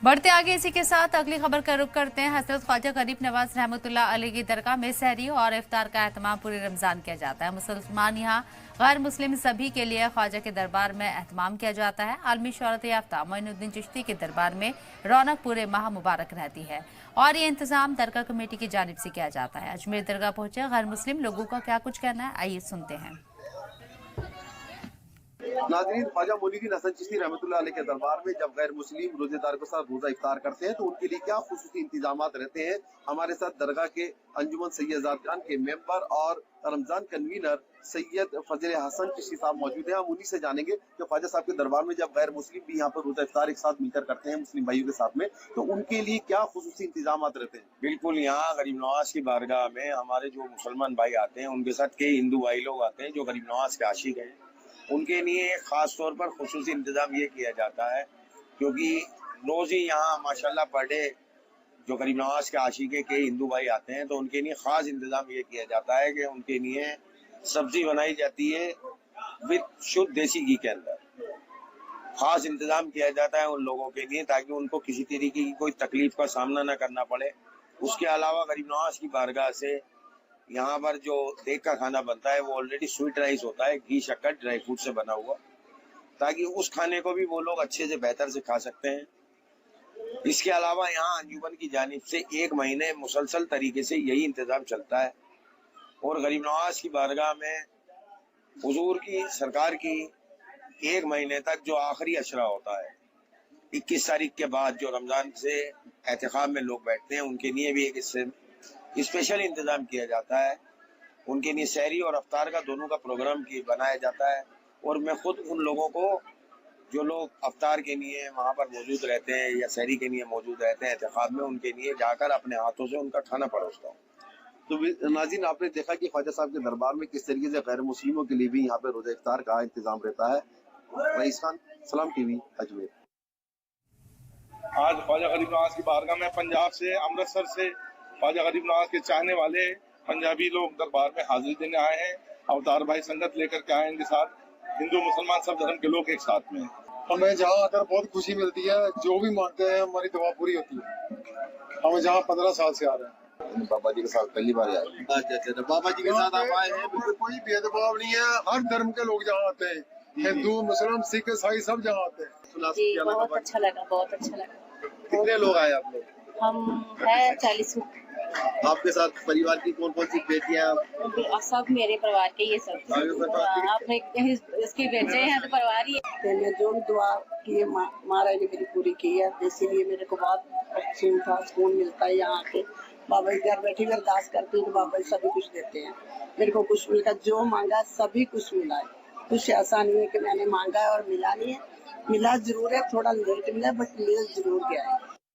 बढ़ते आगे इसी के साथ अगली खबर का रुख करते हैं। हजरत ख्वाजा गरीब नवाज रहमतुल्लाह अलैह की दरगाह में सहरी और इफ्तार का एहतमाम पूरे रमजान किया जाता है। मुसलमान यहाँ गैर मुस्लिम सभी के लिए ख्वाजा के दरबार में एहतमाम किया जाता है। आलमी शोहरत याफ्ता मोइनुद्दीन चिश्ती के दरबार में रौनक पूरे माह मुबारक रहती है और ये इंतजाम दरगाह कमेटी की जानिब से किया जाता है। अजमेर दरगाह पहुंचे गैर मुस्लिम लोगों का क्या कुछ कहना है, आइए सुनते हैं। नाज़रीन, ख्वाजा मोइनुद्दीन हसन चिश्ती रहमतुल्लाह अलैह के दरबार में जब गैर मुस्लिम रोजेदार के साथ रोजा इफ्तार करते हैं तो उनके लिए क्या खुसूसी इंतजामात रहते हैं। हमारे साथ दरगाह के अंजुमन सैयद जारकान के मेंबर और रमजान कन्वीनर सैयद फजल हसन चिश्ती साहब मौजूद हैं। हम उन्हीं से जानेंगे कि ख्वाजा साहब के दरबार में जब गैर मुस्लिम भी यहाँ पर रोजा इफ्तार एक साथ मिलकर करते हैं मुस्लिम भाइयों के साथ में, तो उनके लिए क्या खुसूसी इंतजामात रहते हैं। बिल्कुल, यहाँ गरीब नवाज की बारगाह में हमारे जो मुसलमान भाई आते हैं उनके साथ कई हिंदू भाई लोग आते हैं जो गरीब नवाज के आशिक हैं। उनके लिए खास तौर पर खुसूसी इंतजाम ये किया जाता है क्योंकि रोज ही यहाँ माशाल्लाह पर डे जो गरीब नवाज के आशिके के हिंदू भाई आते हैं तो उनके लिए खास इंतजाम ये किया जाता है कि उनके लिए सब्जी बनाई जाती है विद शुद्ध देसी घी के अंदर। खास इंतजाम किया जाता है उन लोगों के लिए ताकि उनको किसी तरीके की कोई तकलीफ का सामना न करना पड़े। उसके अलावा गरीब नवाज की बारगाह से यहाँ पर जो देग का खाना बनता है वो ऑलरेडी स्वीट राइस होता है, घी शक्कर ड्राई फ्रूट से बना हुआ, ताकि उस खाने को भी वो लोग अच्छे से बेहतर से खा सकते हैं। इसके अलावा यहाँ अंजुमन की जानिब से एक महीने मुसलसल तरीके से यही इंतजाम चलता है और गरीब नवाज की बारगाह में हुजूर की सरकार की एक महीने तक जो आखिरी अशरा होता है 21 तारीख के बाद जो रमजान से एहतिकाम में लोग बैठते हैं उनके लिए भी एक इससे स्पेशल इंतजाम किया जाता है। उनके लिए सहरी और अफ्तार का दोनों का प्रोग्राम बनाया जाता है और मैं खुद उन लोगों को जो लोग अफ्तार के लिए वहाँ पर मौजूद रहते हैं या सहरी के लिए मौजूद रहते हैं एहतिकाम में, उनके लिए जाकर अपने हाथों से उनका खाना परोसता हूँ। तो नाज़रीन, आपने देखा कि ख्वाजा साहब के दरबार में किस तरीके से गैर मुस्लिमों के लिए भी यहाँ पे रोजा इफ्तार का इंतजाम रहता है। रईस खान, सलाम टीवी, अजमेर। आज ख्वाजा गरीब नवाज की बारगाह में पंजाब से, अमृतसर से ख्वाजा गरीब नवाज के चाहने वाले पंजाबी लोग दरबार में हाजिरी देने आए हैं। अवतार भाई संगत लेकर के आए, इनके साथ हिंदू मुसलमान सब धर्म के लोग एक साथ में। हमें जहाँ आकर बहुत खुशी मिलती है, जो भी मांगते हैं हमारी दुआ पूरी होती है। हम जहाँ 15 साल से आ रहे हैं। बाबा जी के साथ पहली बार आए। अच्छा, बाबा जी के साथ आप आए हैं। कोई भेदभाव नहीं है, हर धर्म के लोग जहाँ आते हैं, हिंदू मुस्लिम सिख ईसाई सब जहाँ आते हैं। जी, बहुत अच्छा लगा, बहुत अच्छा लगा। कितने लोग आए आप लोग? हम है 40। आपके साथ परिवार की कौन कौन सी बेटियां? सब मेरे परिवार के ये सब। आपने इसके बेटे हैं तो परिवार ही है। मैं जो भी दुआ की महाराज ने मेरी पूरी की है, इसीलिए मेरे को बहुत सुकून मिलता है यहाँ आके। बाबा जी घर बैठी मैं अरदास करती हूँ तो बाबा जी सभी कुछ देते हैं। मेरे को कुछ मिला, जो मांगा सभी कुछ मिला है। कुछ ऐसा नहीं है कि मैंने मांगा है और मिला नहीं है। मिला जरूर है, थोड़ा लेट मिला बट मिल जरूर गया है।